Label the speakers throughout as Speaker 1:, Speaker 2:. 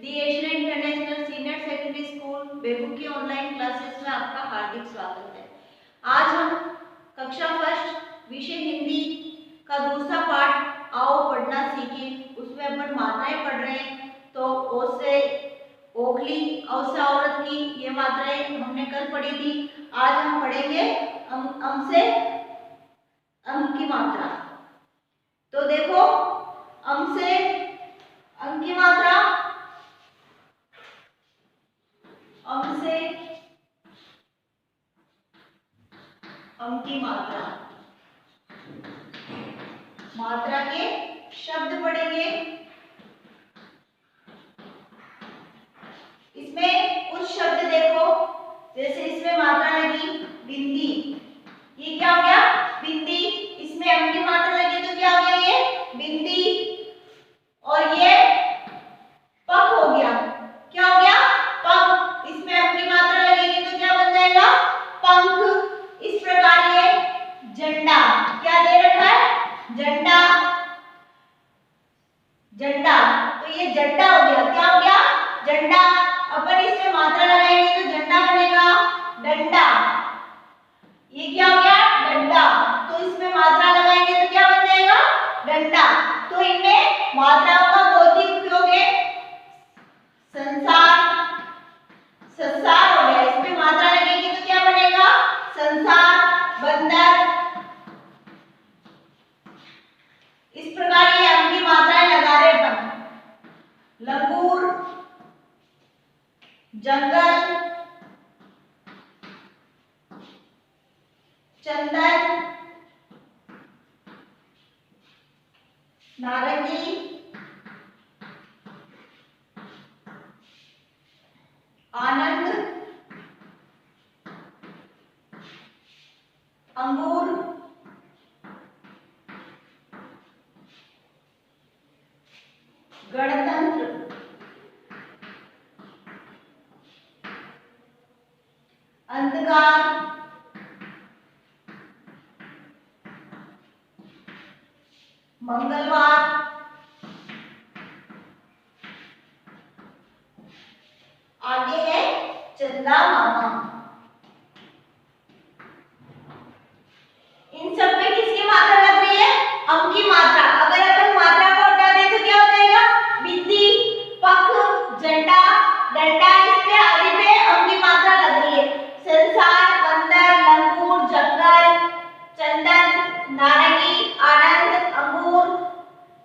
Speaker 1: दी Asian international senior secondary school Begu की online classes में आपका हार्दिक स्वागत है। आज हम कक्षा फर्स्ट विषय हिंदी का दूसरा पाठ आओ पढ़ना सीखें उसमें अपन मात्राएं पढ़ रहे हैं। तो ओ से ओखली, औ से औरत की ये मात्राएं हमने कल पढ़ी थी। आज हम पढ़ेंगे अम से अंक की मात्रा। तो देखो अम से अंक की मात्रा, अम से अंक की मात्रा, मात्रा के शब्द पढ़ेंगे। इसमें कुछ शब्द देखो, जैसे इसमें मात्रा लगी बिंदी, ये क्या हो गया बिंदी। इसमें अंक की मात्रा लगी तो क्या हो गया ये बिंदी। और ये पक हो गया, क्या हो गया पक। इसमें अंक की मात्रा लगेगी तो क्या बन जाएगा पंख। इस प्रकार ये झंडा, क्या दे रखा है झंडा, झंडा। तो ये झंडा हो गया, क्या हो गया झंडा। अपन इसमें मात्रा लगाएंगे तो झंडा बनेगा डंडा। ये क्या हो गया डंडा। तो इसमें मात्रा लगाएंगे तो क्या बन जाएगा डंडा। तो इनमें मात्राओं का बहुत ही उपयोग है। संसार, संसार हो गया, इसमें मात्रा लगेगी तो क्या बनेगा संसार। बंदर, इस प्रकार ये अंक की मात्राएं लगा रहे अपन। लंगूर, जंगल, चंदन, नारंगी, आनंद, अंगूर, गणतंत्र, अंधकार, मंगलवार, आगे है चंदा मामा। इन सब में किसकी मात्रा लग रही है अंक की मात्रा। अगर अपन मात्रा को हटा दें तो क्या हो जाएगा बिंदी, पख, झंडा, डंडा। इसमें आगे पे अंक की मात्रा लग रही है। संसार, बंदर, लंगूर, जंगल, चंदन, नारंगी, आनंद, अंगूर,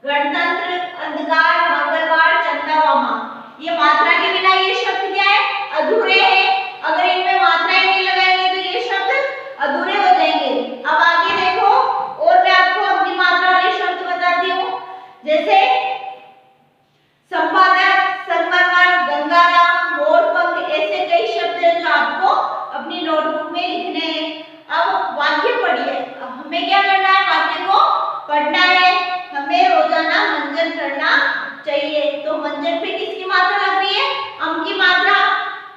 Speaker 1: गणतंत्र, अंधकार, मंगलवार, चंदा मामा। ये मात्रा के बिना ये शब्द क्या है अधूरे हैं। अगर इनमें मात्राएं नहीं लगाएंगे तो ये शब्द अधूरे हो जाएंगे। अब आगे देखो और मैं आपको अपनी मात्रा वाले शब्द बताती हूँ। जैसे संपादक, संगमरमर, गंगाराम, मोरपंख, ऐसे कई शब्द हैं जो आपको अपनी नोटबुक में लिखने हैं। अब वाक्य पढ़िए। अब हमें क्या करना है वाक्य को पढ़ना है। हमें रोजाना मंजन करना चाहिए। तो मंजन पे किसकी मात्रा लग रही है अंक की मात्रा।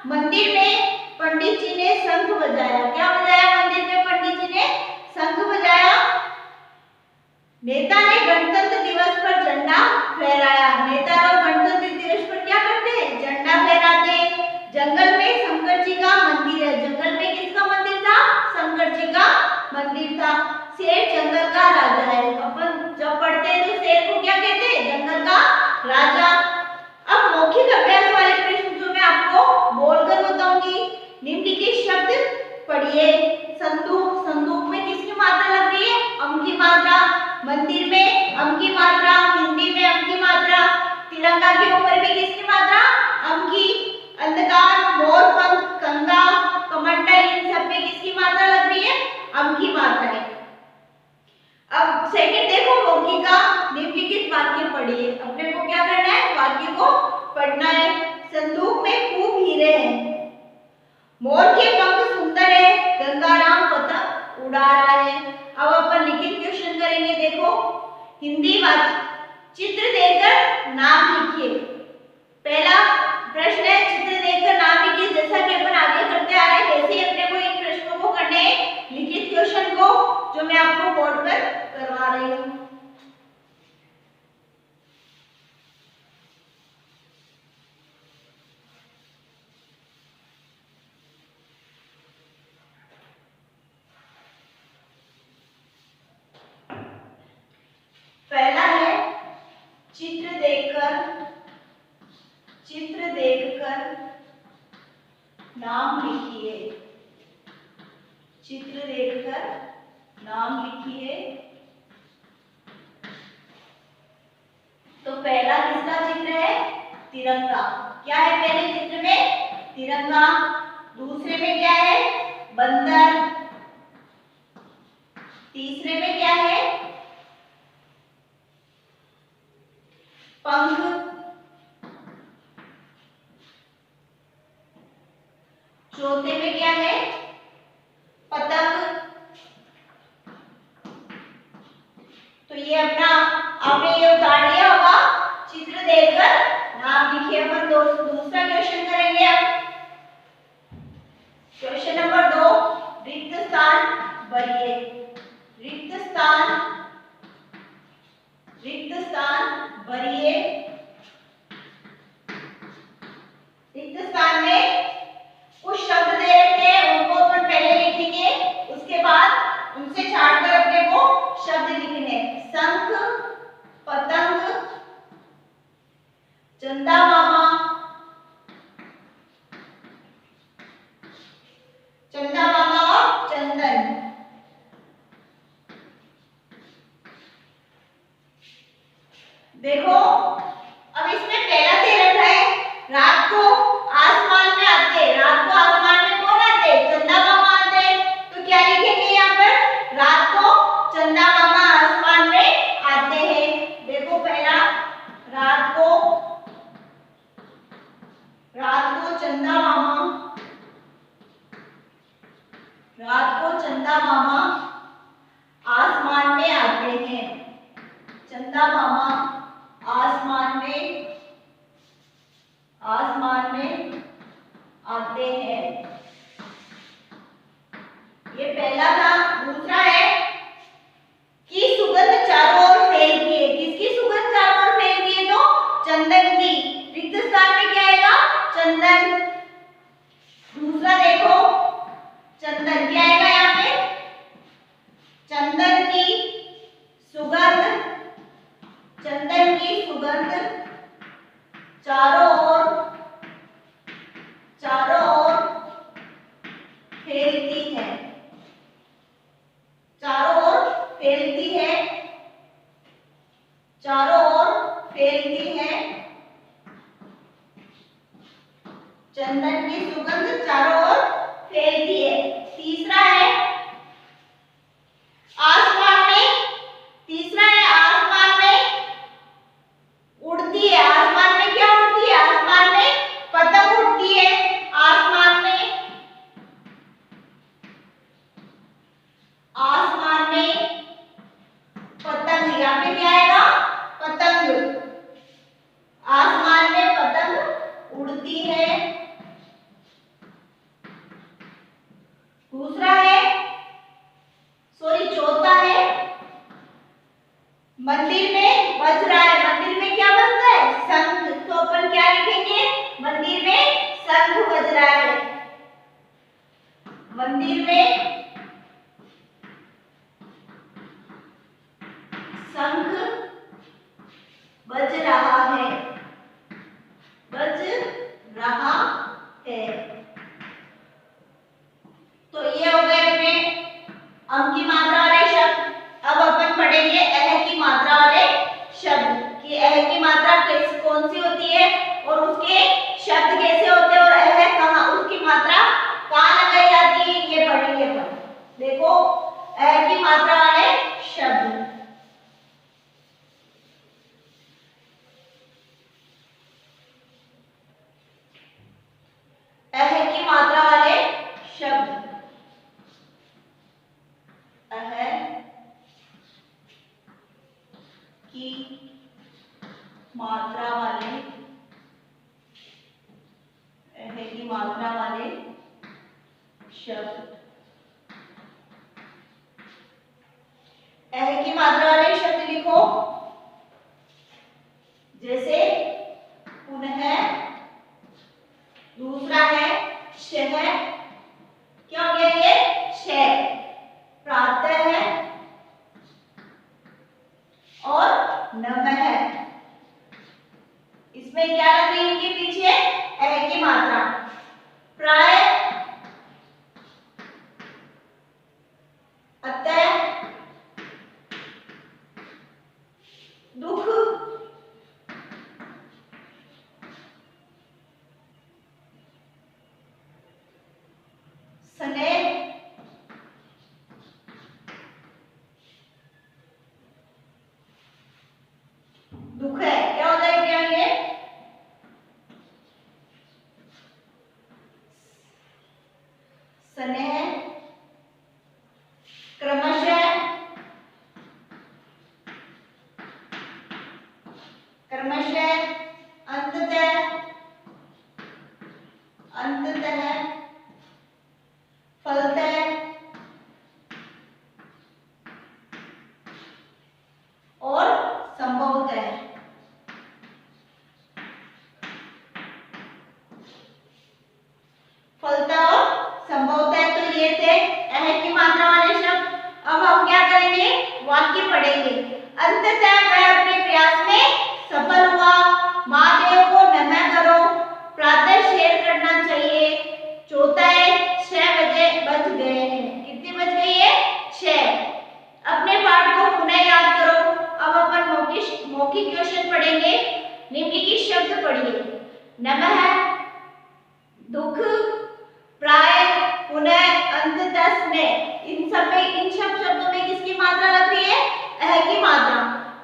Speaker 1: मंदिर में पंडित जी ने शंख बजाया, क्या बजाया मंदिर में पंडित जी ने शंख बजाया। नेता ने गणतंत्र दिवस पर झंडा फहराया। नेता लोग गणतंत्र दिवस पर क्या करते हैं झंडा फहराते हैं। जंगल में शंकर जी का मंदिर है। जंगल में किसका मंदिर था शंकर जी का मंदिर था। शेर जंगल का राजा है। अपन जब पढ़ते हैं तो शेर को क्या कहते हैं जंगल का राजा। अब मौखिक अभ्यास वाले प्रश्न जो मैं आपको बोलकर बताऊंगी। निम्नलिखित शब्द पढ़िए। संदूक, संदूक में किसकी मात्रा लग रही है अंक की मात्रा। मंदिर में अंक की मात्रा, हिंदी में अंक की मात्रा। तिरंगा के ऊपर भी किसकी मात्रा अंक की। अंधकार, मोर पंख, गंगा, कमंडल, इन सब में किसकी मात्रा लग रही है अंक की मात्रा है। अब सेकंड देखो मौखिका। निम्नलिखित वाक्य पढ़िए। अपने को क्या करना है वाक्य को पढ़ना है। संदूक में खूब हीरे हैं। मोर के पंख सुंदर है। गंगाराम पतंग उड़ा रहा है। अब अपन लिखित क्वेश्चन करेंगे। देखो हिंदी वाक्य, चित्र देखकर नाम लिखिए। पहला प्रश्न है चित्र देखकर नाम लिखिए। जैसा कि अपन आगे करते आ रहे हैं वैसे ही अपने को इन प्रश्नों को करने हैं लिखित क्वेश्चन को, जो मैं आपको बोर्ड पर करवा रही हूँ। नाम लिखिए। चित्र देखकर नाम लिखिए। तो पहला किसका चित्र है? तिरंगा। क्या है पहले चित्र में? तिरंगा। दूसरे में क्या है? बंदर। तीसरे में क्या है? पंख। चौथे में क्या है? पतंग। तो ये अपना आपने ये उतार लिया होगा चित्र देखकर नाम लिखिए। अपन दूसरा क्वेश्चन करेंगे अब। क्वेश्चन नंबर 2, रिक्त स्थान भरिए। रिक्त स्थान भरिए। रिक्त स्थान में कुछ शब्द दे रखे हैं, उनको अपन पहले लिखेंगे, उसके बाद उनसे छांटकर अपने को शब्द लिखने। शंख, पतंग, चंदा मामा, चंदा मामा और चंदन। देखो अब इसमें पहला दे रखा है रात को आसमान में आते। रात को आसमान में कौन आते? चंदा मामा आते। तो क्या लिखेंगे यहाँ पर? रात को चंदा मामा आसमान में आते हैं। देखो पहला रात को चंदा मामा, रात को चंदा मामा आसमान में आते हैं। चंदा मामा आसमान में आते हैं। ये पहला था। दूसरा है कि सुगंध चारों ओर फैलती है। किसकी सुगंध चारों ओर फैलती है? तो चंदन की। रिक्त स्थान में क्या आएगा? चंदन। दूसरा देखो चंदन क्या आएगा यहाँ पे? चंदन की सुगंध, चंदन की सुगंध चारों ओर फैलती है। चारों ओर फैलती है। चारों ओर फैलती है। चंदन की सुगंध चारों ओर फैलती है। तीसरा है आसमान में। तीसरा है आसमान में उड़ती है। आसमान में क्या उड़ती है? आसमान में पतंग उड़ती है। आसमान में पतंग। यहाँ पे क्या आएगा? पतंग। आसमान में पतंग उड़ती है। दूसरा है चौथा है मंदिर में बज रहा है। मंदिर में क्या बजता है? शंख। तो अपन क्या लिखेंगे? मंदिर में शंख बज रहा है। मंदिर में शंख बज रहा है। बज रहा है। तो ये हो गए अपने अम की मात्रा वाले शब्द। अब अपन पढ़ेंगे अह की मात्रा वाले शब्द कि अह की मात्रा कौन सी होती है और उसके शब्द कैसे होते हैं और अह कहाँ, उसकी मात्रा कहाँ लगाई जाती है, ये पढ़ेंगे अपन। देखो अह की मात्रा वाले शब्द। अह की मात्रा वाले शब्द। अह की मात्रा वाले, अह की मात्रा वाले शब्द। अह की मात्रा वाले शब्द लिखो। जैसे पुनः। दूसरा है शह। क्या हो गया ये? शह। प्रातः है और नमः। इसमें क्या लग रही है? इनके पीछे अह की मात्रा। प्राय क्रमशः, अंततः, अंततः, फलतः और संभवतः। फलतः और संभवतः तो ये थे अह की मात्रा वाले शब्द। अब हम क्या करेंगे, वाक्य पढ़ेंगे। अंततः वह अपने प्रयास में सफल हुआ। महादेव को नमः करो। प्रातः शेर करना चाहिए। चौथा है 6 बजे बज गए हैं। कितने बज गई है? 6। अपने पाठ को पुनः याद करो। अब अपन मौखिक क्वेश्चन पढ़ेंगे। निम्नलिखित शब्द पढ़िए। नमः, दुख, प्राय, पुनः, अंततः, स्नेह। इन सब शब्दों में किसकी मात्रा लग रही है? अह की मात्रा।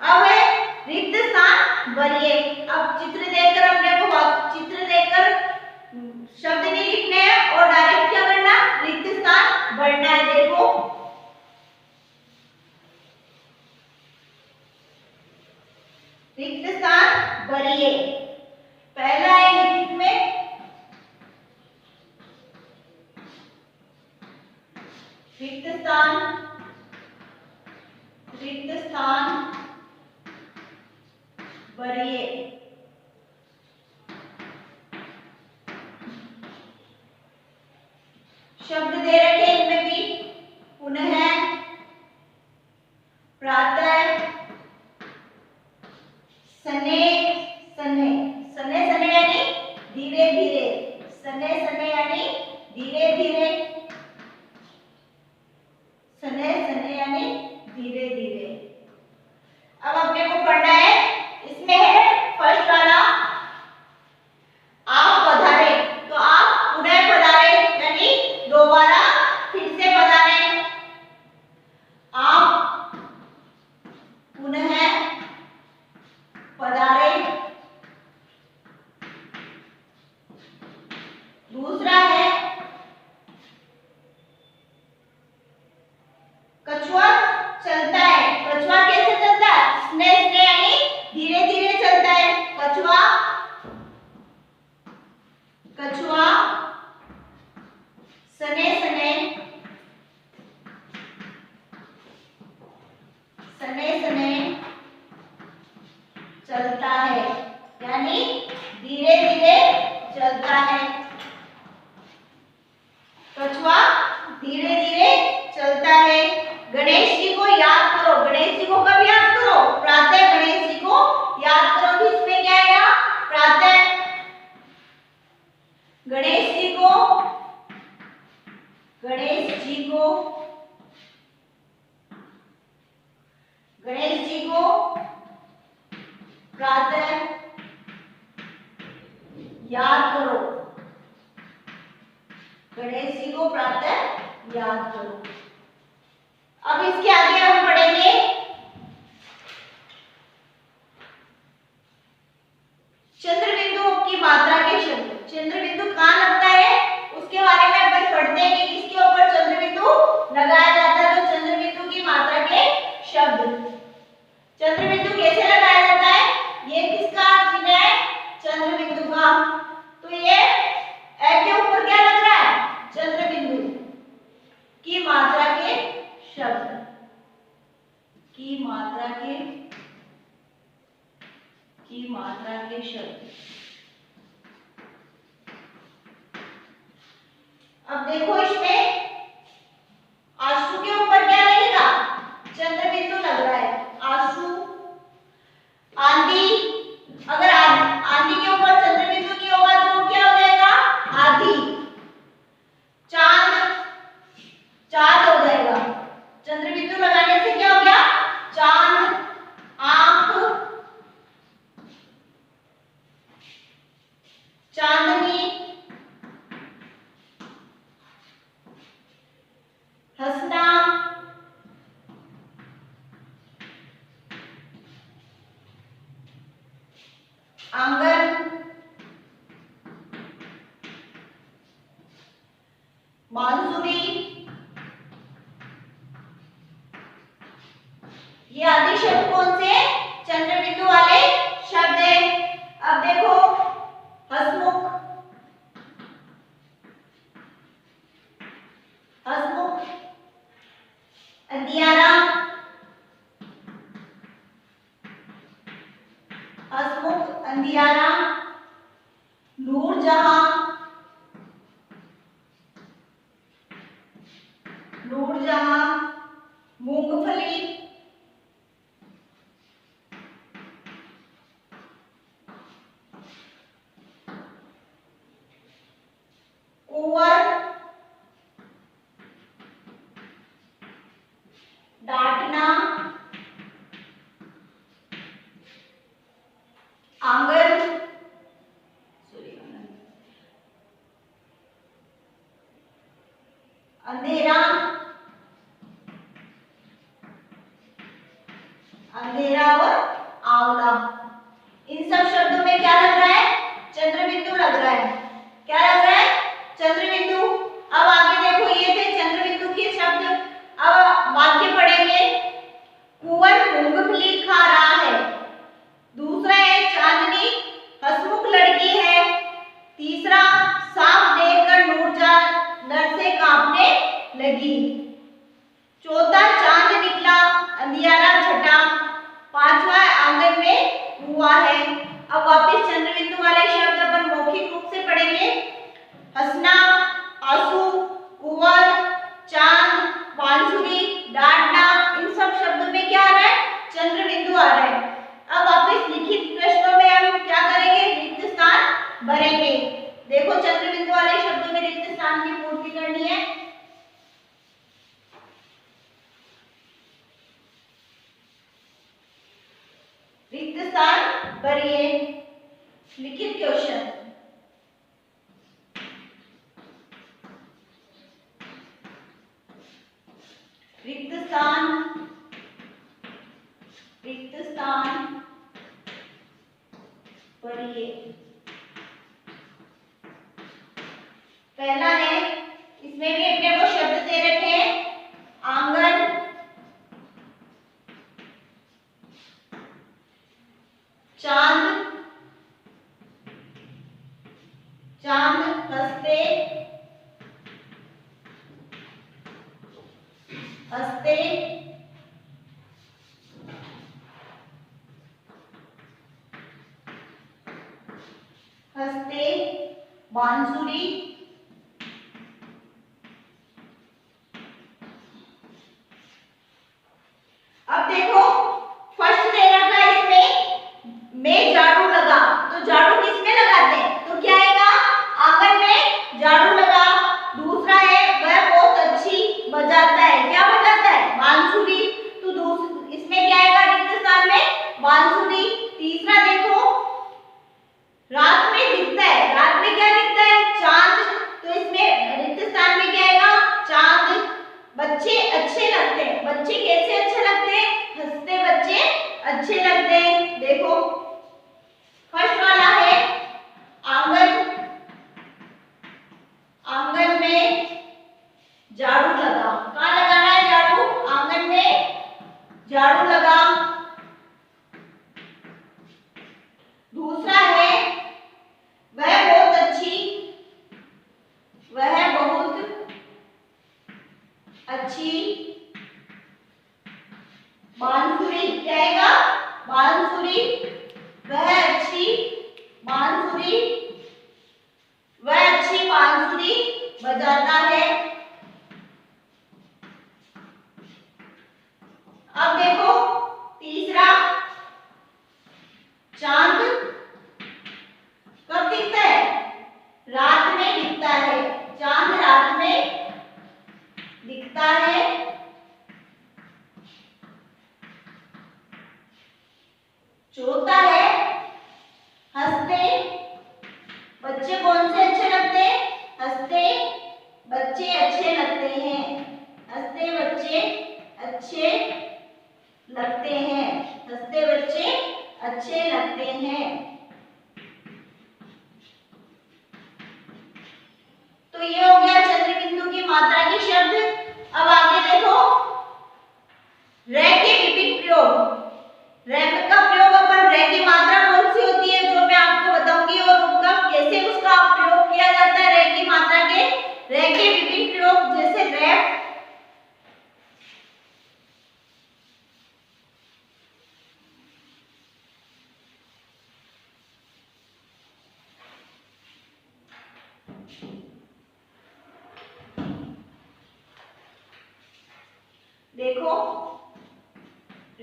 Speaker 1: अब है रिक्त स्थान भरिए। अब चित्र देखकर अपने को चित्र देखकर शब्द नहीं लिखने हैं और डायरेक्ट क्या करना, रिक्त स्थान भरना है। देखो रिक्त स्थान भरिए। पहला है लिखित में रिक्त स्थान, रिक्त स्थान भरिए। शब्द दे रखे इनमें भी, पुनः, प्रातः, सने, सने, सने सने यानी धीरे धीरे, सने सने यानी धीरे धीरे, सने सने यानी धीरे धीरे। अब अपने को पढ़ना है, इसमें है फर्स्ट वाला आप पधारे। तो आप पुनः पधारे यानी दोबारा फिर से पधारे। आप पुनः पधारे। दूसरा है कछुआ चलता है। कछुआ कैसे चलता है? स्ने स्ने यानी धीरे धीरे चलता है। कछुआ, कछुआ सने सने, सने सने चलता है यानी धीरे धीरे चलता है। कछुआ धीरे धीरे चलता है। गणेश जी को याद करो। गणेश जी को कब याद करो? प्रातः गणेश जी को याद करो। तो इसमें क्या आएगा? प्रातः। गणेश जी को, गणेश जी को, गणेश जी को प्रातः याद करो। गणेश जी को प्रातः याद करो। अब इसके आगे हम पढ़ेंगे चंद्र बिंदु की मात्रा के शब्द। चंद्र बिंदु कहाँ लगता है उसके बारे में अपन पढ़ते हैं कि किसके ऊपर चंद्र बिंदु लगाया जाता है। तो चंद्र बिंदु की मात्रा के शब्द। चंद्र बिंदु कैसे लगाया जाता है? ये किसका चिन्ह है? चंद्र बिंदु का। तो ये ए के ऊपर क्या लग रहा है? चंद्र बिंदु की मात्रा के शब्द, की मात्रा के शब्द। अब देखो इसमें आंसू के ऊपर क्या लगेगा? चंद्र बिंदु लग रहा है। आंसू, आंधी, अगर आंधी के ऊपर चंद्र बिंदु नहीं होगा तो वो क्या हो जाएगा? आधी। चांद, चांद हो जाएगा। चंद्र बिंदु लगाने से क्या हो गया? चांद। आंख, चांदनी, हंसना, आंगन, बांसुरी, ये आदि शब्द कौन से? चंद्र बिंदु वाले शब्द है। हसमुख, अंधियारा, नूरजहां, नूरजहां, मूंगफली, कुंवर, डाटना, आंगन, अंधेरा, अंधेरा और आंवला। इन सब शब्दों में क्या लग रहा है? चंद्रबिंदु लग रहा है। क्या लग रहा है? चंद्रबिंदु। अब आगे देखो, ये थे चंद्रबिंदु के शब्द। अब वाक्य पढ़ेंगे। कुंवर मूंगफली खा रहा है। दूसरा है चांदनी हसमुख लड़की है। तीसरा सांप देखकर नूरजहां डर से कांपने लगी। चौथा चांद निकला, अंधियारा छटा। पांचवा आंगन में कुआं है। अब वापस चंद्रबिंदु वाले शब्द अपन मौखिक रूप से पढ़ेंगे। हंसना, आंसू, कुंवर, चांद, बांसुरी, डांटना, इन सब शब्दों में क्या आ रहा है? चंद्रबिंदु आ रहा है। अब वापस लिखित प्रश्नों में हम क्या करेंगे? रिक्त स्थान भरेंगे। देखो, चंद्रबिंदु वाले शब्दों में रिक्त स्थान की पूर्ति करनी है। रिक्त स्थान भरिए। लिखित क्वेश्चन। रिक्त स्थान, रिक्त स्थान भरिए। पहला है, इसमें भी अपने को शब्द दे रखे हैं। आंगन, चांद, चांद हंसते, हंसते, हंसते, बांसुरी, अब देखो फर्स्ट दे रखा है इसमें, मैं झाड़ू लगा, तो झाड़ू किसमें लगाते हैं? तो क्या आएगा? आंगन में झाड़ू लगा। दूसरा है वह बहुत अच्छी बजाता है। क्या बजाता है? बांसुरी। तो इसमें क्या आएगा रिक्त स्थान में? बांसुरी। तीसरा देखो, रात में दिखता है। रात में क्या दिखता है? चांद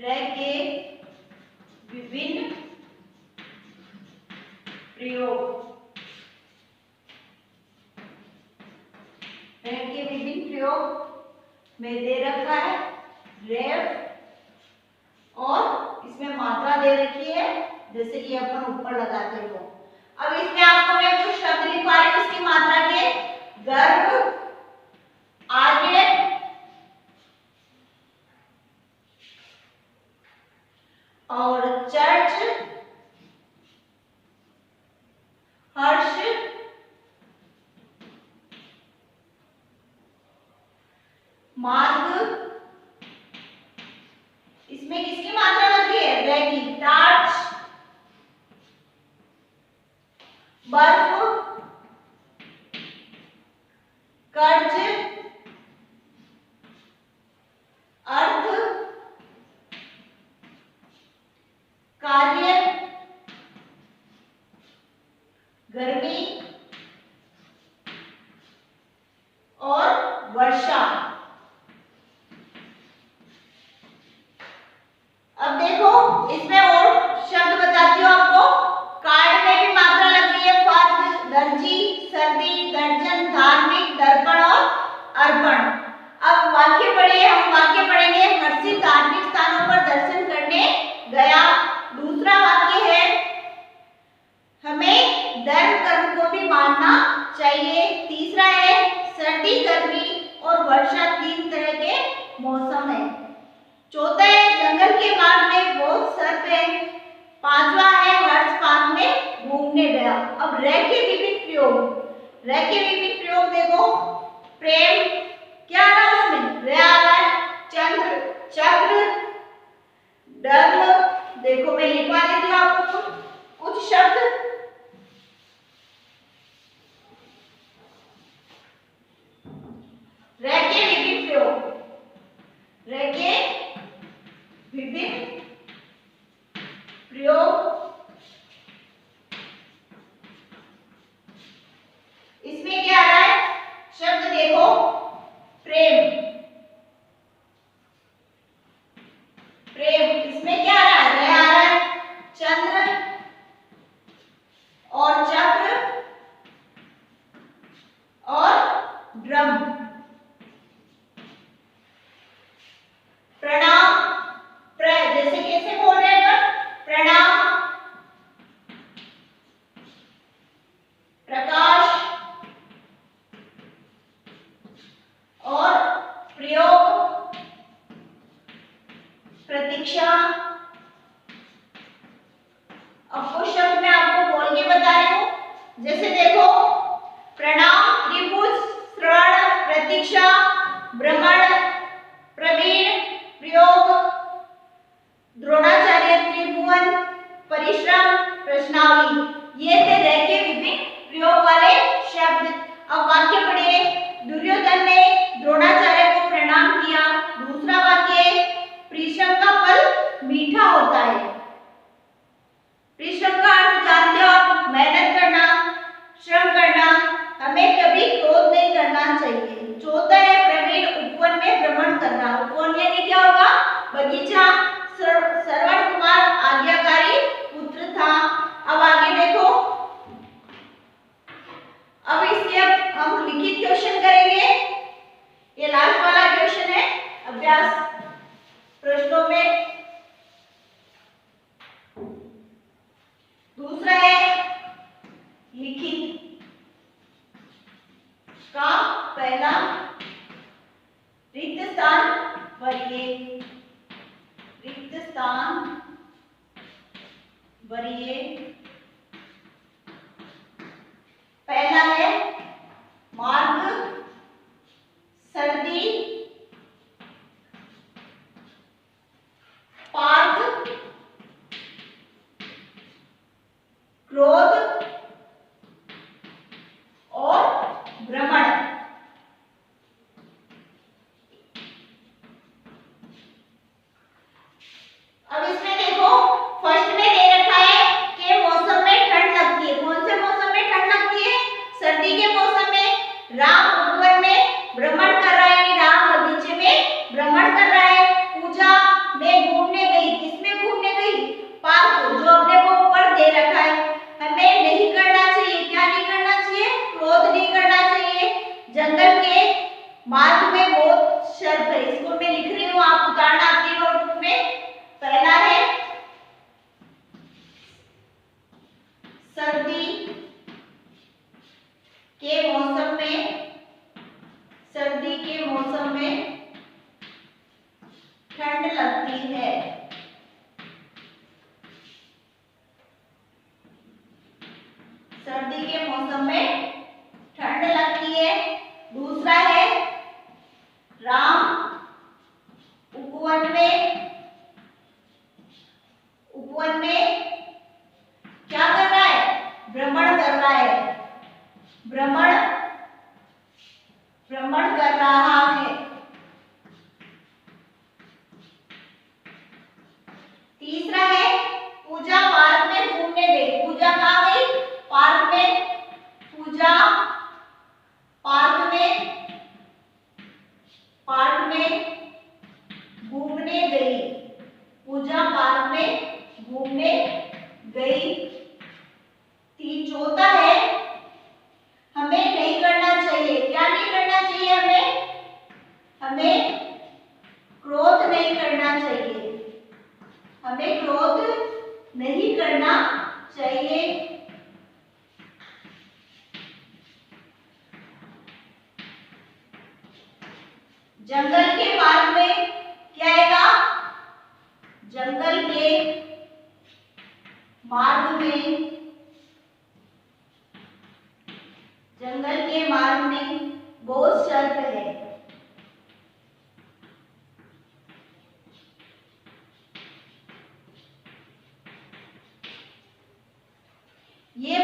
Speaker 1: रे के विभिन्न प्रयोग, रे के विभिन्न प्रयोग में दे रखा है रेफ और इसमें मात्रा दे रखी है जैसे कि अपन ऊपर लगाते हो। अब इसमें आपको मैं कुछ शब्द लिखवा रही हूं इसकी मात्रा के, गर्भ, आर्य, और चर्च, हर्ष, मार्ग, इसमें किसकी मात्रा लग रही है, रे की, टार्च, बर्फ, कर्ज, अर्थ, कार्य, गर्मी और वर्षा। अब देखो इसमें और शब्द बताती हूँ आपको, कार्ड में भी मात्रा लग रही है, फर्द, दर्जी, सर्दी, दर्जन, धार्मिक, दर्पण और अर्पण। अब वाक्य पढ़िए, हम वाक्य पढ़ेंगे, हर्षित धार्मिक स्थानों पर दर्शन करने गया। दूसरा वाक्य है, हमें धर्म कर्म को भी मानना चाहिए। तीसरा है, सर्दी, गर्मी और वर्षा 3 तरह के मौसम है। चौथा है, जंगल के मार्ग में बहुत सर्प है। पांचवा है, हर्ष पार्क में घूमने गया। अब रे के विभिन्न प्रयोग, रे के विभिन्न प्रयोग देखो, प्रेम, क्या आ रहा है उसमें, रे आ रहा है, चंद्र, चक्र, धर्म, देखो मैं लिखवा देती हूँ आपको कुछ शब्द, रे के विभिन्न प्रयोग, रे के विभिन्न प्रयोग, सर्दी के मौसम में, सर्दी के मौसम में ठंड लगती है। सर्दी के मौसम में ठंड लगती है। दूसरा है राम उपवन में क्या कर रहा है? भ्रमण कर रहा है। भ्रमण कर रहा है। तीसरा है पूजा पार्क में घूमने गई। पूजा कहाँ गई? पार्क में। पूजा पार्क में घूमने गई। पूजा पार्क में घूमने गई। चौथा है हमें नहीं करना चाहिए। क्या नहीं करना चाहिए? हमें क्रोध नहीं करना चाहिए। हमें क्रोध नहीं करना चाहिए। जंगल के मार्ग में क्या आएगा? जंगल के मार्ग में, जंगल के मार्ग में बहुत शर्त है। ये